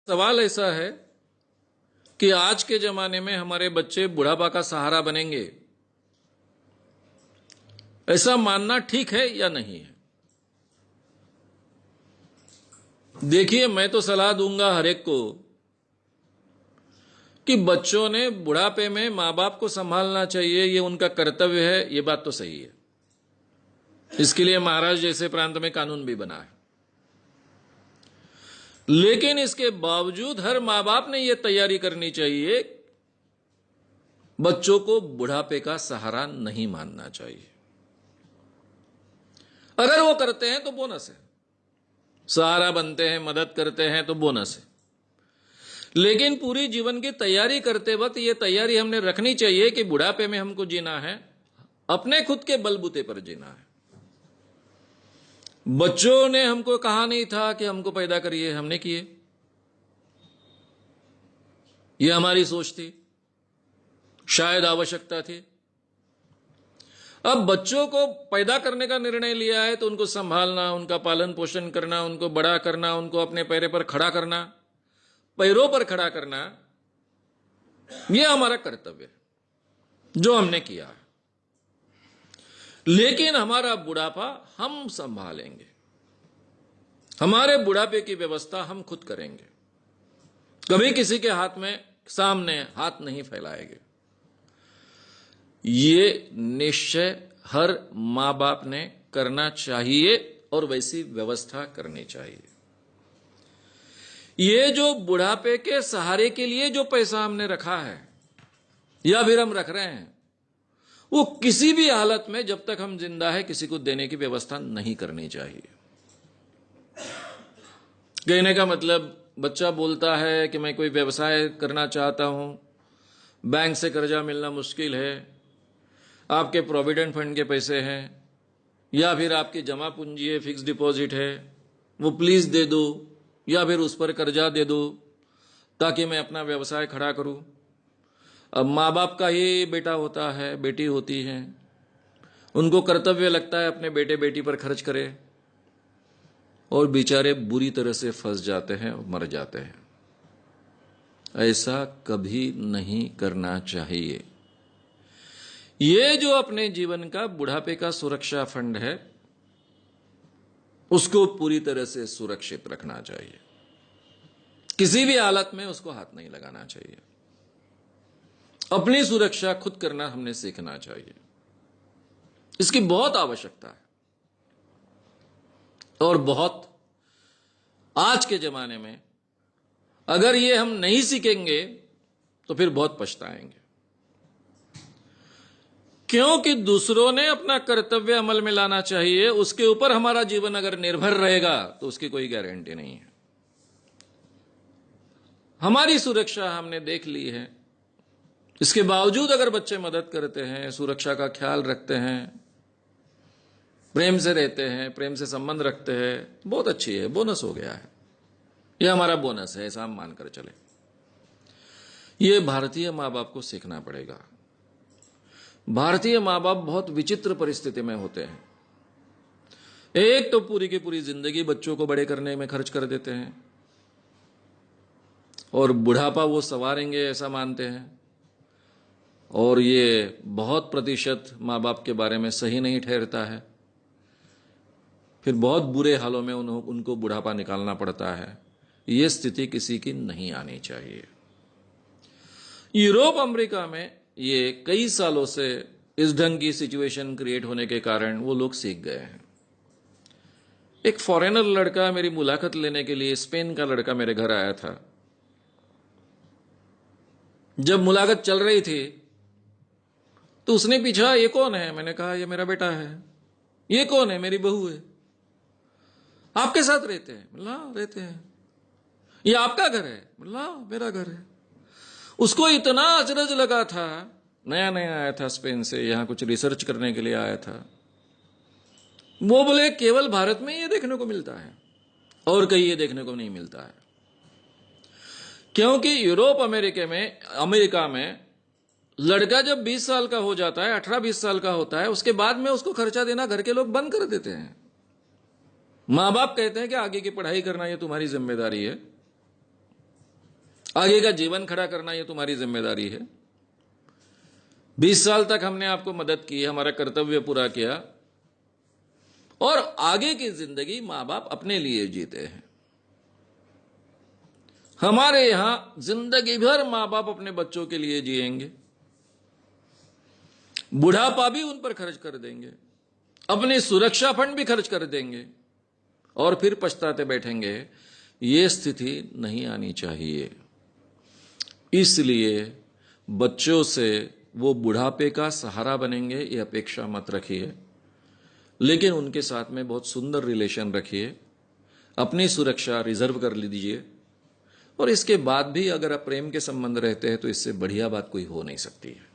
सवाल ऐसा है कि आज के जमाने में हमारे बच्चे बुढ़ापा का सहारा बनेंगे, ऐसा मानना ठीक है या नहीं है? देखिए, मैं तो सलाह दूंगा हर एक को कि बच्चों ने बुढ़ापे में मां बाप को संभालना चाहिए, ये उनका कर्तव्य है। ये बात तो सही है। इसके लिए महाराष्ट्र जैसे प्रांत में कानून भी बना है। लेकिन इसके बावजूद हर मां बाप ने यह तैयारी करनी चाहिए, बच्चों को बुढ़ापे का सहारा नहीं मानना चाहिए। अगर वो करते हैं तो बोनस है, सहारा बनते हैं, मदद करते हैं तो बोनस है। लेकिन पूरी जीवन की तैयारी करते वक्त यह तैयारी हमने रखनी चाहिए कि बुढ़ापे में हमको जीना है, अपने खुद के बलबूते पर जीना है। बच्चों ने हमको कहा नहीं था कि हमको पैदा करिए, हमने किए। यह हमारी सोच थी, शायद आवश्यकता थी। अब बच्चों को पैदा करने का निर्णय लिया है तो उनको संभालना, उनका पालन पोषण करना, उनको बड़ा करना, उनको अपने पैरों पर खड़ा करना, यह हमारा कर्तव्य है जो हमने किया है। लेकिन हमारा बुढ़ापा हम संभालेंगे, हमारे बुढ़ापे की व्यवस्था हम खुद करेंगे। कभी किसी के हाथ में सामने हाथ नहीं फैलाएंगे। ये निश्चय हर मां बाप ने करना चाहिए और वैसी व्यवस्था करनी चाहिए। ये जो बुढ़ापे के सहारे के लिए जो पैसा हमने रखा है या फिर हम रख रहे हैं, वो किसी भी हालत में जब तक हम जिंदा है किसी को देने की व्यवस्था नहीं करनी चाहिए। कहने का मतलब, बच्चा बोलता है कि मैं कोई व्यवसाय करना चाहता हूं, बैंक से कर्जा मिलना मुश्किल है, आपके प्रोविडेंट फंड के पैसे हैं या फिर आपकी जमा पूंजी है, फिक्स डिपॉजिट है, वो प्लीज दे दो या फिर उस पर कर्जा दे दो ताकि मैं अपना व्यवसाय खड़ा करूं। अब माँ बाप का ही बेटा होता है, बेटी होती है, उनको कर्तव्य लगता है अपने बेटे बेटी पर खर्च करे, और बेचारे बुरी तरह से फंस जाते हैं और मर जाते हैं। ऐसा कभी नहीं करना चाहिए। ये जो अपने जीवन का बुढ़ापे का सुरक्षा फंड है, उसको पूरी तरह से सुरक्षित रखना चाहिए। किसी भी हालत में उसको हाथ नहीं लगाना चाहिए। अपनी सुरक्षा खुद करना हमने सीखना चाहिए। इसकी बहुत आवश्यकता है और बहुत, आज के जमाने में अगर ये हम नहीं सीखेंगे तो फिर बहुत पछताएंगे, क्योंकि दूसरों ने अपना कर्तव्य अमल में लाना चाहिए, उसके ऊपर हमारा जीवन अगर निर्भर रहेगा तो उसकी कोई गारंटी नहीं है। हमारी सुरक्षा हमने देख ली है, इसके बावजूद अगर बच्चे मदद करते हैं, सुरक्षा का ख्याल रखते हैं, प्रेम से रहते हैं, प्रेम से संबंध रखते हैं, बहुत अच्छी है, बोनस हो गया है। यह हमारा बोनस है, ऐसा हम मानकर चले। यह भारतीय मां बाप को सीखना पड़ेगा। भारतीय मां बाप बहुत विचित्र परिस्थिति में होते हैं। एक तो पूरी की पूरी जिंदगी बच्चों को बड़े करने में खर्च कर देते हैं और बुढ़ापा वो संवारेंगे ऐसा मानते हैं, और ये बहुत प्रतिशत मां बाप के बारे में सही नहीं ठहरता है। फिर बहुत बुरे हालों में उनको बुढ़ापा निकालना पड़ता है। ये स्थिति किसी की नहीं आनी चाहिए। यूरोप अमेरिका में ये कई सालों से इस ढंग की सिचुएशन क्रिएट होने के कारण वो लोग सीख गए हैं। एक फॉरेनर लड़का मेरी मुलाकात लेने के लिए, स्पेन का लड़का मेरे घर आया था। जब मुलाकात चल रही थी तो उसने पूछा, ये कौन है? मैंने कहा, ये मेरा बेटा है। ये कौन है? मेरी बहू है। आपके साथ रहते हैं? बोला, रहते हैं। ये आपका घर है? बोला, मेरा घर है। उसको इतना अचरज लगा था, नया नया आया था स्पेन से, यहां कुछ रिसर्च करने के लिए आया था। वो बोले, केवल भारत में ये देखने को मिलता है और कहीं ये देखने को नहीं मिलता है, क्योंकि यूरोप अमेरिका में लड़का जब 20 साल का हो जाता है, 18-20 साल का होता है, उसके बाद में उसको खर्चा देना घर के लोग बंद कर देते हैं। मां बाप कहते हैं कि आगे की पढ़ाई करना ये तुम्हारी जिम्मेदारी है, आगे का जीवन खड़ा करना ये तुम्हारी जिम्मेदारी है। 20 साल तक हमने आपको मदद की, हमारा कर्तव्य पूरा किया, और आगे की जिंदगी मां बाप अपने लिए जीते हैं। हमारे यहां जिंदगी भर मां बाप अपने बच्चों के लिए जिएंगे, बुढ़ापा भी उन पर खर्च कर देंगे, अपनी सुरक्षा फंड भी खर्च कर देंगे, और फिर पछताते बैठेंगे। ये स्थिति नहीं आनी चाहिए। इसलिए बच्चों से वो बुढ़ापे का सहारा बनेंगे ये अपेक्षा मत रखिए, लेकिन उनके साथ में बहुत सुंदर रिलेशन रखिए, अपनी सुरक्षा रिजर्व कर लीजिए, और इसके बाद भी अगर आप प्रेम के संबंध रहते हैं तो इससे बढ़िया बात कोई हो नहीं सकती है।